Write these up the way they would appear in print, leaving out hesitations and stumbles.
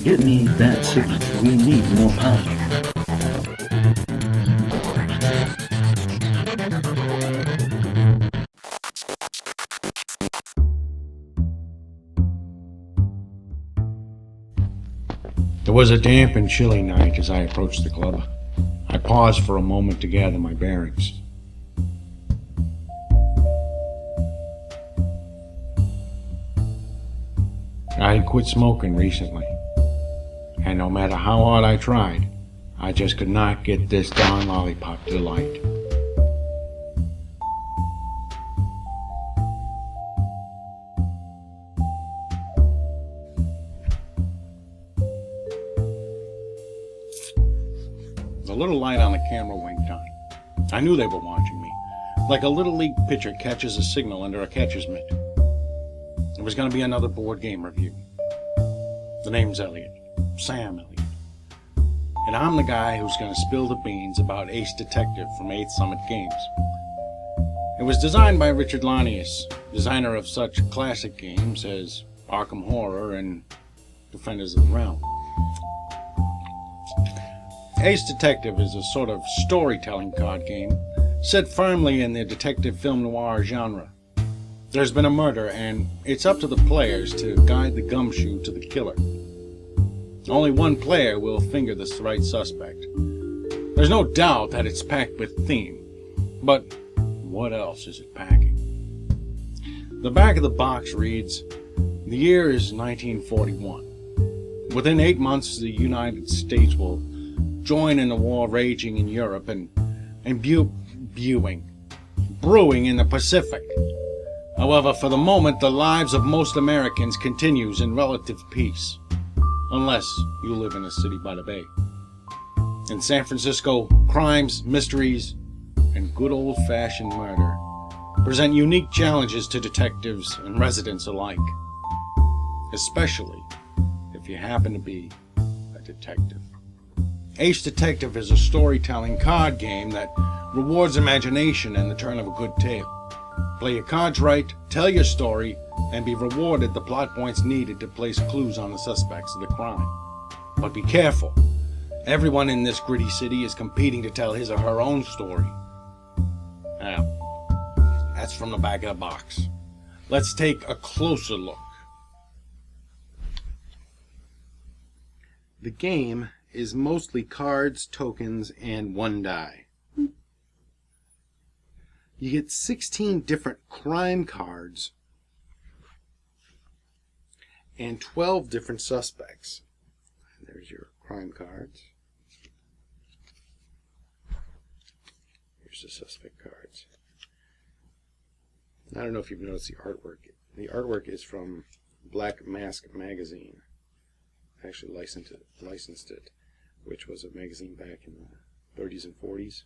Get me that signal. We need more power. It was a damp and chilly night as I approached the club. I paused for a moment to gather my bearings. I had quit smoking recently, and no matter how hard I tried, I just could not get this darn lollipop to light. The little light on the camera winked on. I knew they were watching me, like a little league pitcher catches a signal under a catcher's mitt. It was going to be another board game review. The name's Elliott, Sam Elliott, and I'm the guy who's going to spill the beans about Ace Detective from 8th Summit Games. It was designed by Richard Launius, designer of such classic games as Arkham Horror and Defenders of the Realm. Ace Detective is a sort of storytelling card game set firmly in the detective film noir genre. There's been a murder, and it's up to the players to guide the gumshoe to the killer. Only one player will finger the right suspect. There's no doubt that it's packed with theme, but what else is it packing? The back of the box reads, "The year is 1941. Within 8 months, the United States will join in the war raging in Europe and brewing in the Pacific. However, for the moment, the lives of most Americans continues in relative peace, unless you live in a city by the bay. In San Francisco, crimes, mysteries, and good old-fashioned murder present unique challenges to detectives and residents alike, especially if you happen to be a detective." Ace Detective is a storytelling card game that rewards imagination and the turn of a good tale. Play your cards right, tell your story, and be rewarded the plot points needed to place clues on the suspects of the crime. But be careful. Everyone in this gritty city is competing to tell his or her own story. Now, that's from the back of the box. Let's take a closer look. The game is mostly cards, tokens, and one die. You get 16 different crime cards and 12 different suspects. There's your crime cards. Here's the suspect cards. I don't know if you've noticed the artwork. The artwork is from Black Mask magazine. I actually licensed it, which was a magazine back in the 30s and 40s.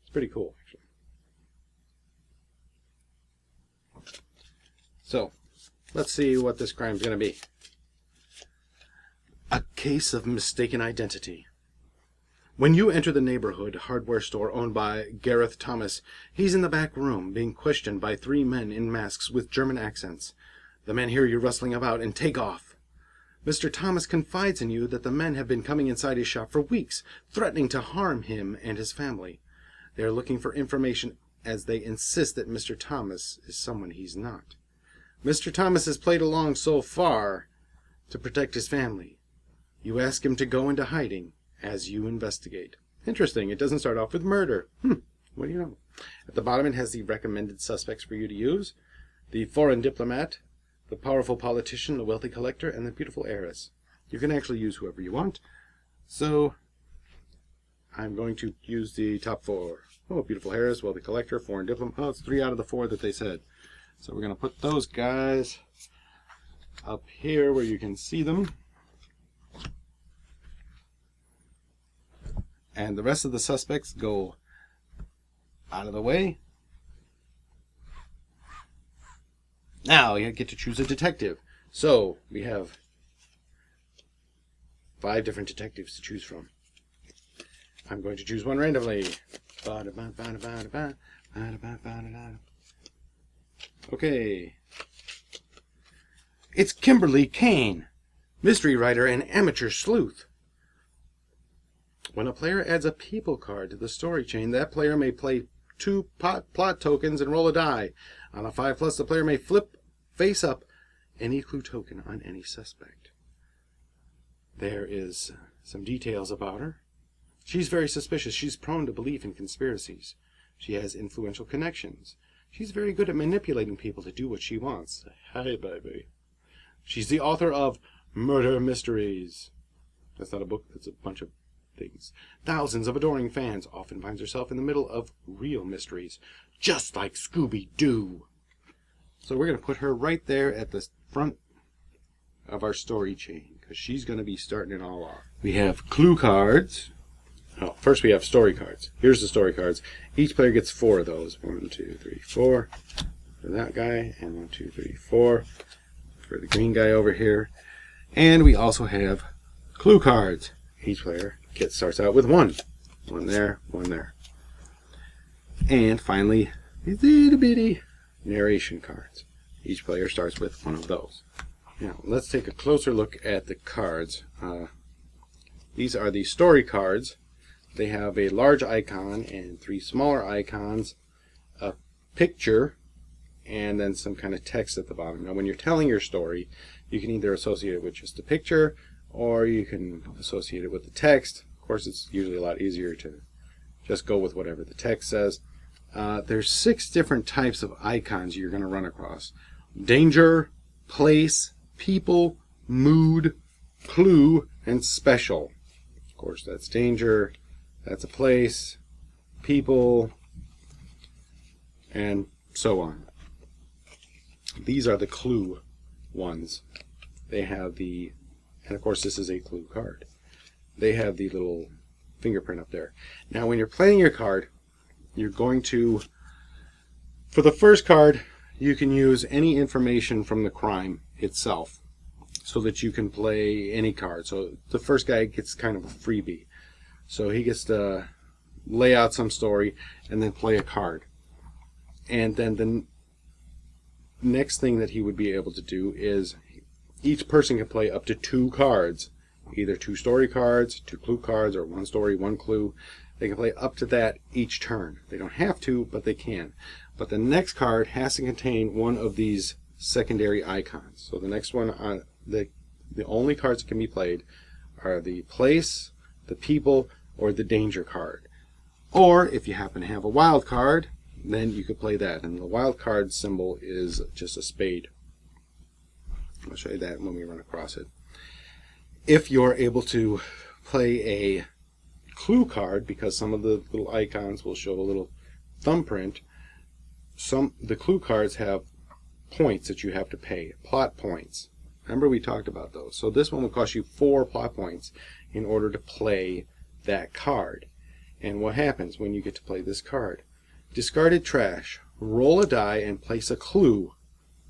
It's pretty cool, actually. So, let's see what this crime's going to be. A case of mistaken identity. When you enter the neighborhood hardware store owned by Gareth Thomas, he's in the back room being questioned by 3 men in masks with German accents. The men hear you rustling about and take off. Mr. Thomas confides in you that the men have been coming inside his shop for weeks, threatening to harm him and his family. They are looking for information as they insist that Mr. Thomas is someone he's not. Mr. Thomas has played along so far to protect his family. You ask him to go into hiding as you investigate. Interesting, it doesn't start off with murder. What do you know? At the bottom it has the recommended suspects for you to use. The foreign diplomat, the powerful politician, the wealthy collector, and the beautiful heiress. You can actually use whoever you want. So, I'm going to use the top 4. Oh, beautiful heiress, wealthy collector, foreign diplomat. Oh, it's 3 out of the 4 that they said. So we're going to put those guys up here where you can see them. And the rest of the suspects go out of the way. Now you get to choose a detective. So we have 5 different detectives to choose from. I'm going to choose one randomly. Okay. It's Kimberly Kane. mystery writer, and amateur sleuth. When a player adds a people card to the story chain, that player may play 2 plot tokens and roll a die. On a 5+, the player may flip face up any clue token on any suspect. There is some details about her. She's very suspicious. She's prone to belief in conspiracies. She has influential connections. She's very good at manipulating people to do what she wants. Hey, baby. She's the author of Murder Mysteries. That's not a book, that's a bunch of things. Thousands of adoring fans. Often finds herself in the middle of real mysteries, just like Scooby-Doo. So we're going to put her right there at the front of our story chain, because she's going to be starting it all off. We have clue cards. Oh, first we have story cards. Here's the story cards. Each player gets 4 of those. 1, 2, 3, 4 for that guy, and 1, 2, 3, 4 for the green guy over here. And we also have clue cards. Each player starts out with 1. 1 there, 1 there. And finally, these itty bitty narration cards. Each player starts with 1 of those. Now, let's take a closer look at the cards. These are the story cards. They have a large icon and 3 smaller icons, a picture, and then some kind of text at the bottom. Now, when you're telling your story, you can either associate it with just a picture, or you can associate it with the text. Of course, it's usually a lot easier to just go with whatever the text says. There's 6 different types of icons you're going to run across. Danger, place, people, mood, clue, and special. Of course, that's danger, that's a place, people, and so on. These are the clue ones. They have the, and of course this is a clue card. They have the little fingerprint up there. Now when you're playing your card, you're going to, for the first card, you can use any information from the crime itself so that you can play any card. So the first guy gets kind of a freebie. So he gets to lay out some story and then play a card. And then the next thing that he would be able to do is each person can play up to 2 cards. Either 2 story cards, 2 clue cards, or 1 story, 1 clue. They can play up to that each turn. They don't have to, but they can. But the next card has to contain one of these secondary icons. So the next one, on the only cards that can be played are the place, the people, or the danger card. Or if you happen to have a wild card, then you could play that. And the wild card symbol is just a spade. I'll show you that when we run across it. If you're able to play a clue card, because some of the little icons will show a little thumbprint, the clue cards have points that you have to pay, plot points. Remember we talked about those. So this one will cost you 4 plot points in order to play that card. And what happens when you get to play this card? Discarded trash. Roll a die and place a clue.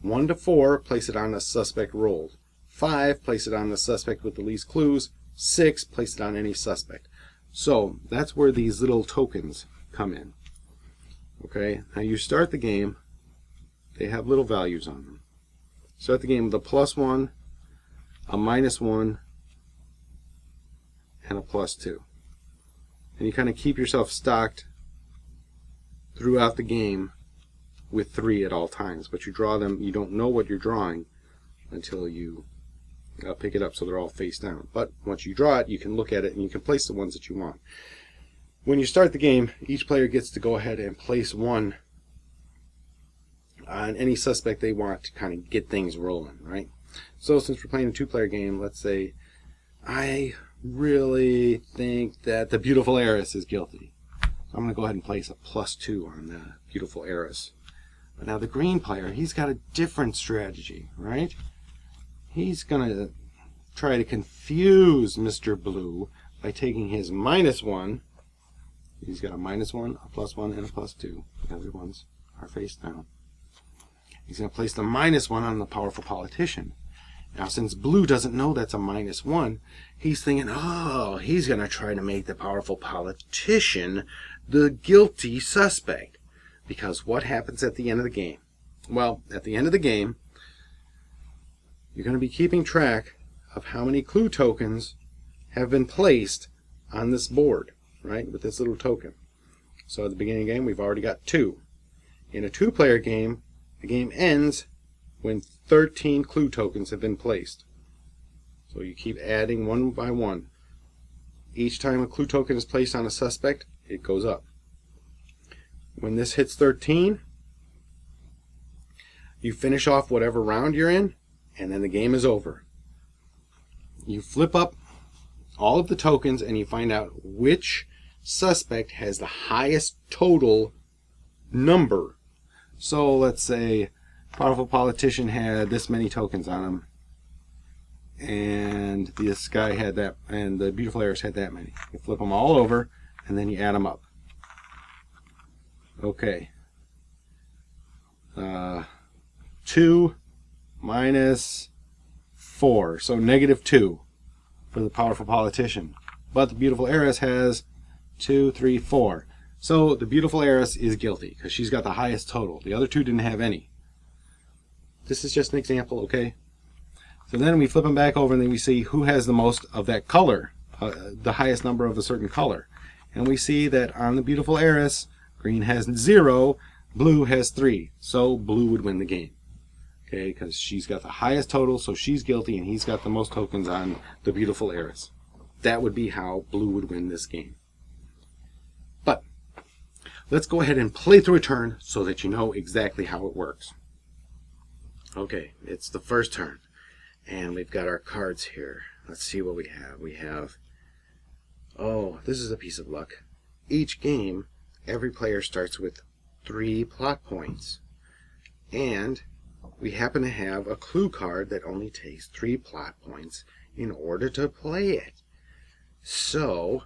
1 to 4, place it on the suspect rolled. 5, place it on the suspect with the least clues. 6, place it on any suspect. So that's where these little tokens come in. Okay, now you start the game. They have little values on them. Start the game with a +1, a -1, and a +2. And you kind of keep yourself stocked throughout the game with 3 at all times. But you draw them, you don't know what you're drawing until you pick it up, so they're all face down. But once you draw it, you can look at it and you can place the ones that you want. When you start the game, each player gets to go ahead and place 1 on any suspect they want to kind of get things rolling, right? So since we're playing a 2-player game, let's say I really think that the beautiful heiress is guilty. So I'm going to go ahead and place a +2 on the beautiful heiress. But now the green player, he's got a different strategy, right? He's going to try to confuse Mr. Blue by taking his -1. He's got a -1, a +1, and a +2. The other ones are face down. He's going to place the -1 on the powerful politician. Now, since Blue doesn't know that's a -1, he's thinking, oh, he's going to try to make the powerful politician the guilty suspect. Because what happens at the end of the game? Well, at the end of the game, you're going to be keeping track of how many clue tokens have been placed on this board, right, with this little token. So at the beginning of the game, we've already got 2. In a 2-player game, the game ends when 13 clue tokens have been placed. So you keep adding one by one. Each time a clue token is placed on a suspect, it goes up. When this hits 13, you finish off whatever round you're in, and then the game is over. You flip up all of the tokens and you find out which suspect has the highest total number. So let's say powerful politician had this many tokens on him, and this guy had that, and the beautiful heiress had that many. You flip them all over and then you add them up. Okay. 2 minus 4, so -2 for the powerful politician. But the beautiful heiress has 2, 3, 4. So the beautiful heiress is guilty because she's got the highest total. The other 2 didn't have any. This is just an example, okay? So then we flip them back over and then we see who has the most of that color, the highest number of a certain color. And we see that on the beautiful heiress, green has 0, blue has 3. So blue would win the game. Okay, because she's got the highest total, so she's guilty, and he's got the most tokens on the beautiful heiress. That would be how blue would win this game. But let's go ahead and play through a turn so that you know exactly how it works. Okay, it's the first turn, and we've got our cards here. Let's see what we have. We have, oh, this is a piece of luck. Each game, every player starts with 3 plot points, and we happen to have a clue card that only takes 3 plot points in order to play it. So,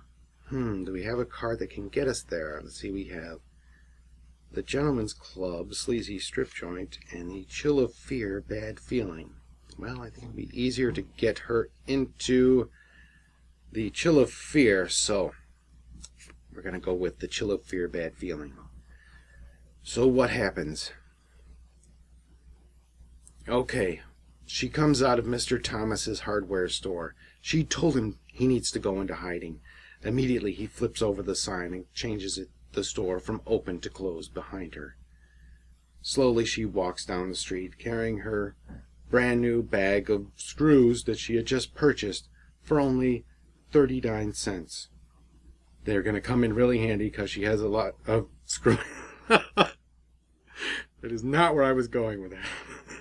do we have a card that can get us there? Let's see, we have the Gentleman's Club, Sleazy Strip Joint, and the Chill of Fear, Bad Feeling. Well, I think it would be easier to get her into the Chill of Fear, so we're going to go with the Chill of Fear, Bad Feeling. So what happens? Okay, she comes out of Mr. Thomas's hardware store. She told him he needs to go into hiding. Immediately he flips over the sign and changes the store from open to closed behind her. Slowly she walks down the street carrying her brand new bag of screws that she had just purchased for only 39 cents. They're going to come in really handy because she has a lot of screws. That is not where I was going with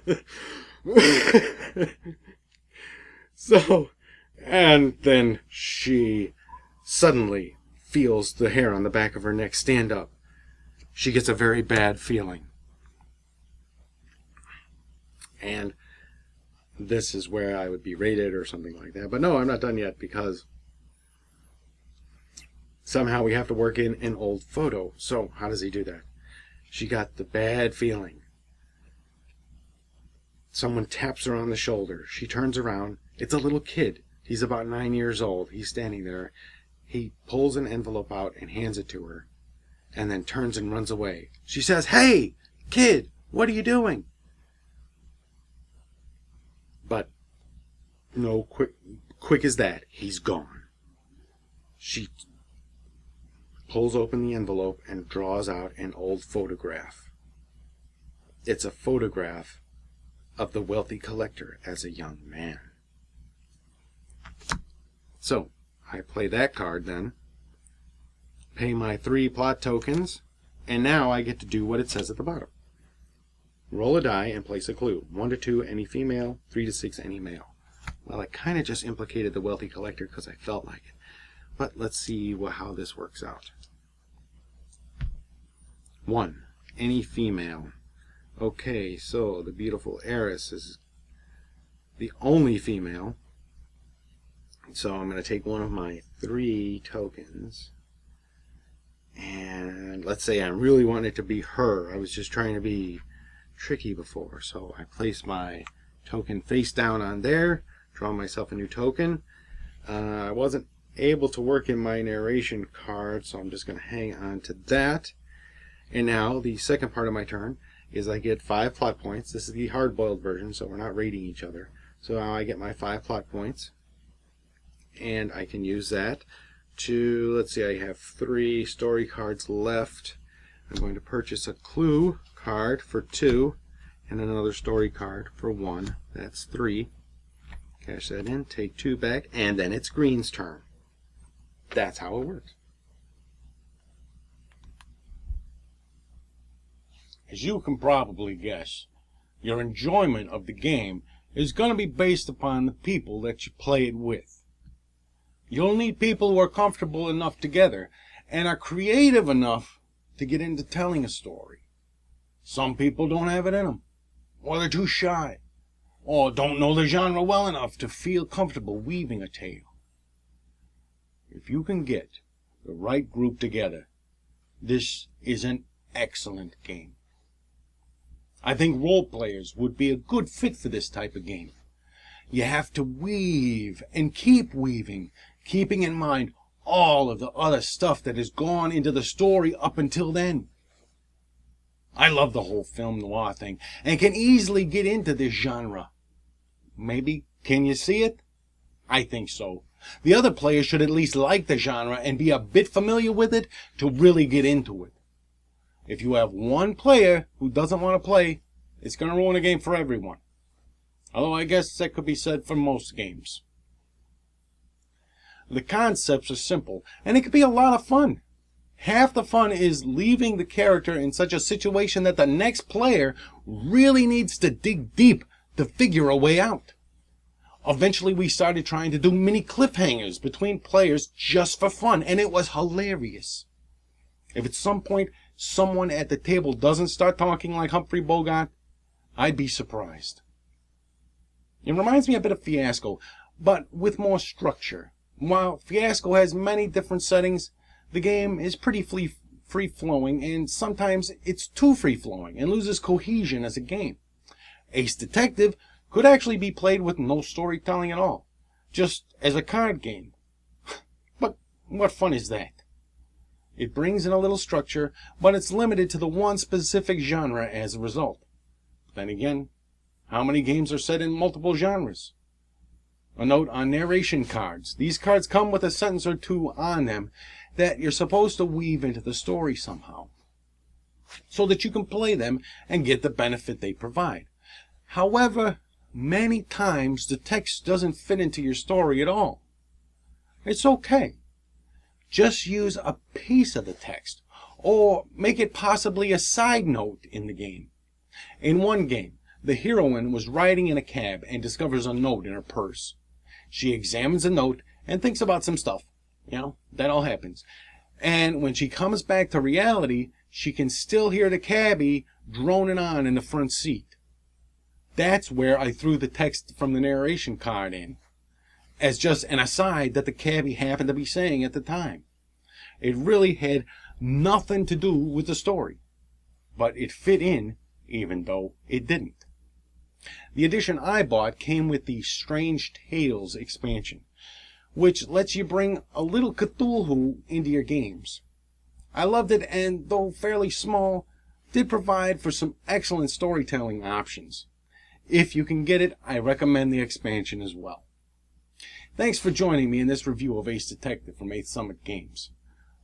that. So, and then she suddenly feels the hair on the back of her neck stand up. She gets a very bad feeling. And this is where I would be rated or something like that. But no, I'm not done yet because somehow we have to work in an old photo. So how does he do that? She got the bad feeling. Someone taps her on the shoulder. She turns around. It's a little kid. He's about 9 years old. He's standing there. He pulls an envelope out and hands it to her, and then turns and runs away. She says, "Hey, kid, what are you doing?" But no, quick as that, he's gone. She pulls open the envelope and draws out an old photograph. It's a photograph of the wealthy collector as a young man. So, I play that card then, pay my 3 plot tokens, and now I get to do what it says at the bottom. Roll a die and place a clue. 1 to 2, any female. 3 to 6, any male. Well, I kind of just implicated the wealthy collector because I felt like it. But let's see how this works out. 1, any female. Okay, so the beautiful heiress is the only female. So I'm going to take one of my 3 tokens. And let's say I really want it to be her. I was just trying to be tricky before. So I place my token face down on there. Draw myself a new token. I wasn't able to work in my narration card, so I'm just going to hang on to that. And now the second part of my turn is I get 5 plot points. This is the hard-boiled version, so we're not rating each other. So now I get my 5 plot points, and I can use that to, let's see, I have 3 story cards left. I'm going to purchase a clue card for 2 and another story card for 1. That's 3. Cash that in, take 2 back, and then it's green's turn. That's how it works. As you can probably guess, your enjoyment of the game is going to be based upon the people that you play it with. You'll need people who are comfortable enough together and are creative enough to get into telling a story. Some people don't have it in them, or they're too shy, or don't know the genre well enough to feel comfortable weaving a tale. If you can get the right group together, this is an excellent game. I think role players would be a good fit for this type of game. You have to weave and keep weaving, keeping in mind all of the other stuff that has gone into the story up until then. I love the whole film noir thing and can easily get into this genre. Maybe, can you see it? I think so. The other players should at least like the genre and be a bit familiar with it to really get into it. If you have one player who doesn't want to play, it's going to ruin a game for everyone. Although I guess that could be said for most games. The concepts are simple, and it could be a lot of fun. Half the fun is leaving the character in such a situation that the next player really needs to dig deep to figure a way out. Eventually we started trying to do mini cliffhangers between players just for fun, and it was hilarious. If at some point someone at the table doesn't start talking like Humphrey Bogart, I'd be surprised. It reminds me a bit of Fiasco, but with more structure. While Fiasco has many different settings, the game is pretty free-flowing, and sometimes it's too free-flowing and loses cohesion as a game. Ace Detective could actually be played with no storytelling at all, just as a card game. But what fun is that? It brings in a little structure, but it's limited to the one specific genre as a result. Then again, how many games are set in multiple genres? A note on narration cards. These cards come with a sentence or two on them that you're supposed to weave into the story somehow, so that you can play them and get the benefit they provide. However, many times the text doesn't fit into your story at all. It's okay. Just use a piece of the text, or make it possibly a side note in the game. In one game, the heroine was riding in a cab and discovers a note in her purse. She examines the note and thinks about some stuff. That all happens. And when she comes back to reality, she can still hear the cabbie droning on in the front seat. That's where I threw the text from the narration card in, as just an aside that the cabbie happened to be saying at the time. It really had nothing to do with the story, but it fit in even though it didn't. The edition I bought came with the Strange Tales expansion, which lets you bring a little Cthulhu into your games. I loved it, and though fairly small, did provide for some excellent storytelling options. If you can get it, I recommend the expansion as well. Thanks for joining me in this review of Ace Detective from 8th Summit Games.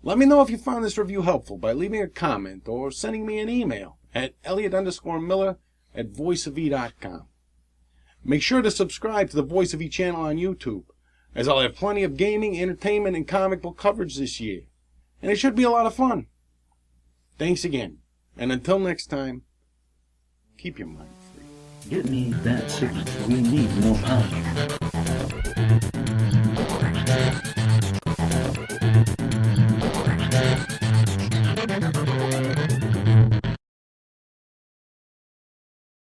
Let me know if you found this review helpful by leaving a comment or sending me an email at Elliott_Miller@voiceofe.com. Make sure to subscribe to the Voice of E channel on YouTube, as I'll have plenty of gaming, entertainment, and comic book coverage this year, and it should be a lot of fun. Thanks again, and until next time, keep your mind free. Get me that signal. We need more power.